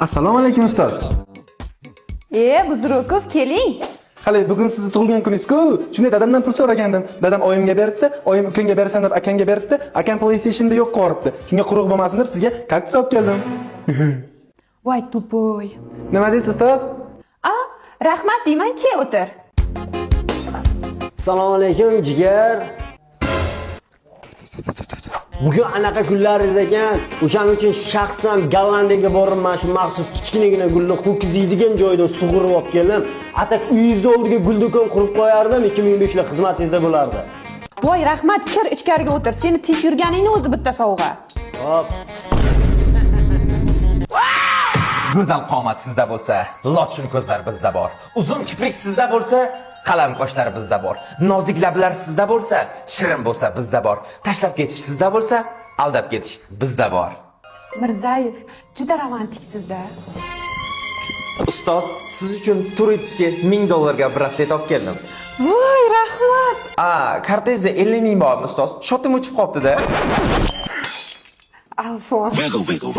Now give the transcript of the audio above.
Assalomu alaykum ustoz. Buzrukov, keling. Hali bugun sizni tug'ilgan kuningiz-ku. Shunday dadamdan pul so'ragandim. Dadam oyimga beribdi, oyim ukangga berasan deb akangga beribdi. Akam PlayStation'da yo'q qilibdi. Shunga quruq bo'lmasin deb sizga kaktus olib keldim. Voy tupoy. Nima deysiz ustoz? Rahmat deyman, ke o'tir. Assalomu alaykum jigar. Bugun anaqa kunlaringiz ekan. O'shaning uchun shaxsan Gollandiyaga borib, mana shu maxsus kichkinagina gulni ho'kiziydigan joyda sug'urib olib keldim. Atak uyingizning oldiga gul do'kon qurib qo'yardim, 2005 yil xizmatingizda bo'lardi. Voy rahmat, kir ichkariga o'tir. Seni tinch yurganingni o'zi bitta sovg'a. Hop. Go'zal qomat sizda bo'lsa, lochin ko'zlar bizda bor. Uzun kiprik sizda bo'lsa, qalam qoshlar bizda bor. Nozik lablar sizda bo'lsa, shirin bo'lsa bizda bor. Tashlab ketish sizda bo'lsa, aldab ketish bizda bor. Mirzayev, juda romantik sizda. Ustoz, siz uchun turistga $1000 ga braslet olib keldim. Voy rahmat. Kartangizda 50 ming bormi ustoz? Shotim o'chib qolibdi-da. Alfon. Wiggle, wiggle.